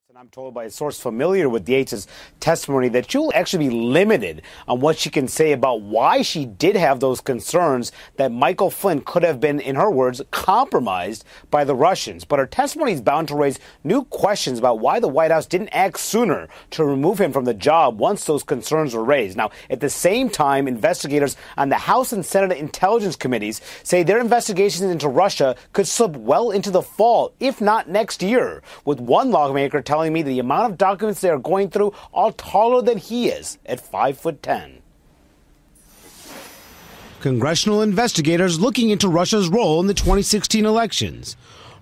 And I'm told by a source familiar with Yates' testimony that she'll actually be limited on what she can say about why she did have those concerns that Michael Flynn could have been, in her words, compromised by the Russians. But her testimony is bound to raise new questions about why the White House didn't act sooner to remove him from the job once those concerns were raised. Now, at the same time, investigators on the House and Senate Intelligence Committees say their investigations into Russia could slip well into the fall, if not next year, with one lawmaker telling me the amount of documents they are going through are taller than he is at 5'10". Congressional investigators looking into Russia's role in the 2016 elections,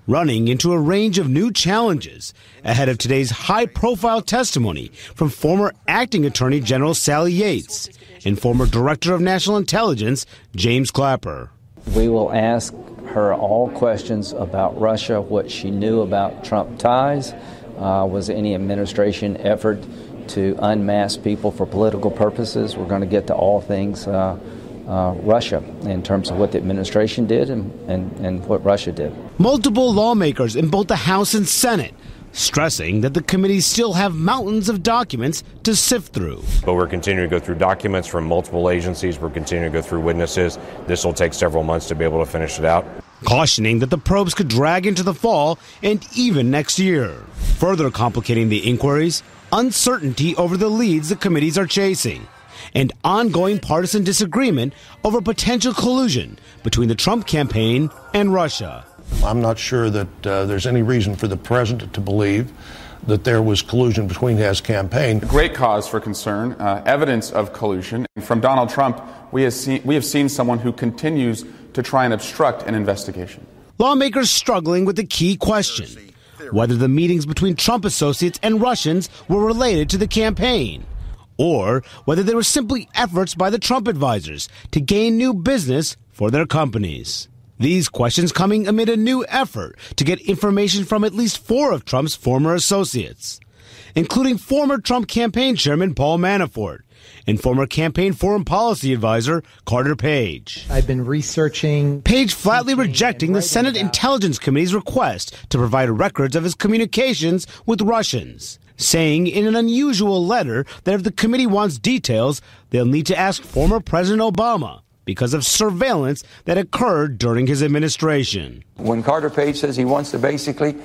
running into a range of new challenges ahead of today's high-profile testimony from former Acting Attorney General Sally Yates and former Director of National Intelligence James Clapper. We will ask her all questions about Russia, what she knew about Trump ties. Was any administration effort to unmask people for political purposes? We're going to get to all things Russia in terms of what the administration did and what Russia did. Multiple lawmakers in both the House and Senate stressing that the committees still have mountains of documents to sift through. But we're continuing to go through documents from multiple agencies. We're continuing to go through witnesses. This will take several months to be able to finish it out. Cautioning that the probes could drag into the fall and even next year. Further complicating the inquiries, uncertainty over the leads the committees are chasing, and ongoing partisan disagreement over potential collusion between the Trump campaign and Russia. I'm not sure that there's any reason for the president to believe that there was collusion between his campaign. Great cause for concern, evidence of collusion. From Donald Trump, we have seen someone who continues to try and obstruct an investigation. Lawmakers struggling with the key question, whether the meetings between Trump associates and Russians were related to the campaign, or whether they were simply efforts by the Trump advisors to gain new business for their companies. These questions coming amid a new effort to get information from at least 4 of Trump's former associates, including former Trump campaign chairman Paul Manafort and former campaign foreign policy advisor Carter Page. I've been researching. Page flatly rejecting the Senate Intelligence Committee's request to provide records of his communications with Russians, saying in an unusual letter that if the committee wants details, they'll need to ask former President Obama because of surveillance that occurred during his administration. When Carter Page says he wants to basically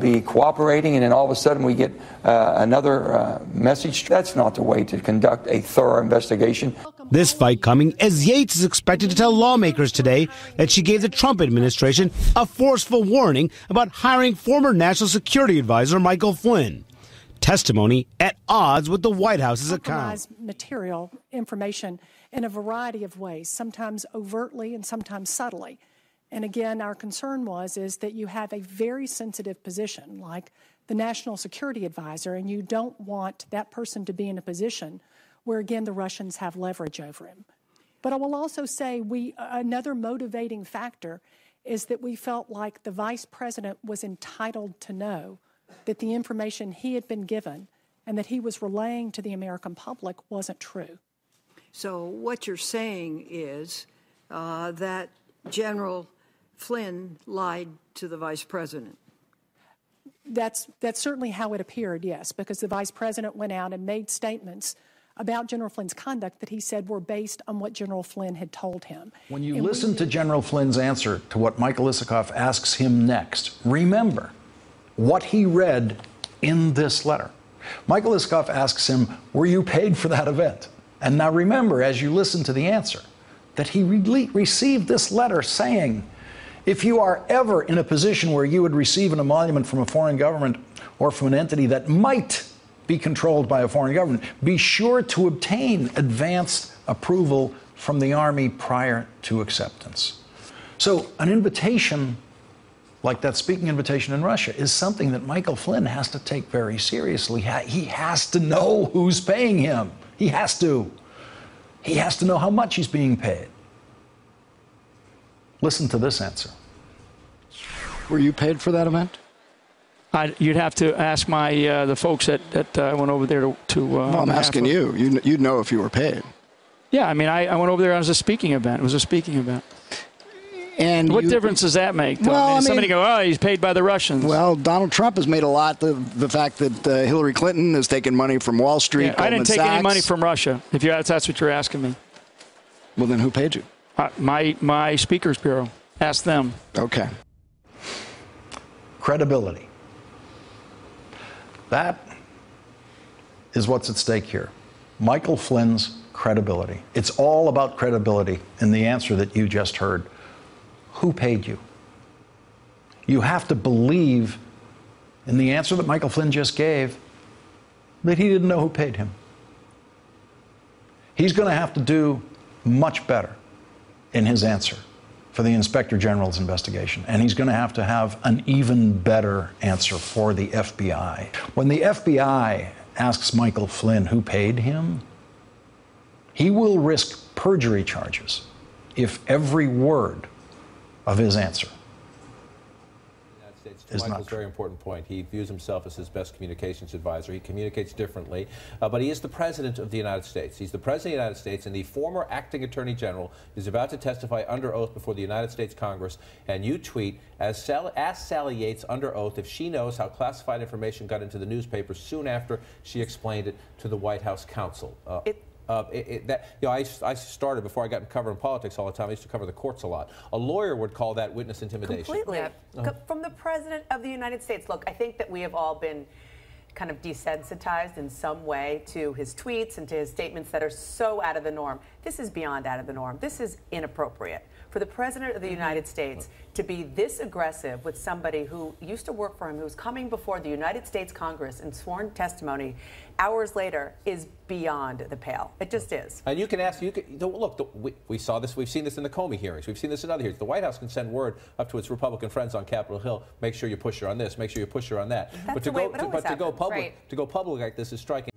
be cooperating, and then all of a sudden we get another message, that's not the way to conduct a thorough investigation. This fight coming as Yates is expected to tell lawmakers today that she gave the Trump administration a forceful warning about hiring former National Security Advisor Michael Flynn. Testimony at odds with the White House's account. Material information in a variety of ways, sometimes overtly and sometimes subtly. And again, our concern is that you have a very sensitive position like the National Security Advisor, and you don't want that person to be in a position where, again, the Russians have leverage over him. But I will also say another motivating factor is that we felt like the vice president was entitled to know that the information he had been given and that he was relaying to the American public wasn't true. So what you're saying is that General Flynn lied to the vice president. That's certainly how it appeared, yes, because the vice president went out and made statements about General Flynn's conduct that he said were based on what General Flynn had told him. When you listen to General Flynn's answer to what Michael Isikoff asks him next, remember what he read in this letter. Michael Isikoff asks him, were you paid for that event? And now remember, as you listen to the answer, that he received this letter saying, if you are ever in a position where you would receive an emolument from a foreign government or from an entity that might be controlled by a foreign government, be sure to obtain advanced approval from the Army prior to acceptance. So an invitation like that speaking invitation in Russia is something that Michael Flynn has to take very seriously. He has to know who's paying him. He has to. He has to know how much he's being paid. Listen to this answer. Were you paid for that event? You'd have to ask the folks that went over there to well, I'm asking you. You'd know if you were paid. Yeah, I mean, I went over there as a speaking event. It was a speaking event. And what difference does that make? Though? Well, I mean, somebody go, oh, he's paid by the Russians. Well, Donald Trump has made a lot. The fact that Hillary Clinton has taken money from Wall Street, I didn't take any money from Russia, if that's what you're asking me. Well, then who paid you? My Speakers Bureau. Ask them. Okay. Credibility. That is what's at stake here. Michael Flynn's credibility. It's all about credibility in the answer that you just heard. Who paid you? You have to believe in the answer that Michael Flynn just gave that he didn't know who paid him. He's going to have to do much better in his answer for the Inspector General's investigation, and he's going to have an even better answer for the FBI. When the FBI asks Michael Flynn who paid him, he will risk perjury charges if every word of his answer is Michael's not true. very important point. He views himself as his best communications advisor. He communicates differently, but he is the President of the United States. He's the President of the United States, and the former acting Attorney General is about to testify under oath before the United States Congress. And you tweet, ask Sally Yates under oath if she knows how classified information got into the newspapers soon after she explained it to the White House counsel. I started before I got covering politics all the time. I used to cover the courts a lot. A lawyer would call that witness intimidation. Completely. From the President of the United States. Look, I think that we have all been kind of desensitized in some way to his tweets and to his statements that are so out of the norm. This is beyond out of the norm. This is inappropriate. For the President of the United States to be this aggressive with somebody who used to work for him, who's coming before the United States Congress in sworn testimony hours later, is beyond the pale. It just is. And you can ask, look, we saw this, we've seen this in the Comey hearings, we've seen this in other hearings. The White House can send word up to its Republican friends on Capitol Hill, make sure you push her on this, make sure you push her on that. That's the way it always happens. To go public like this is striking.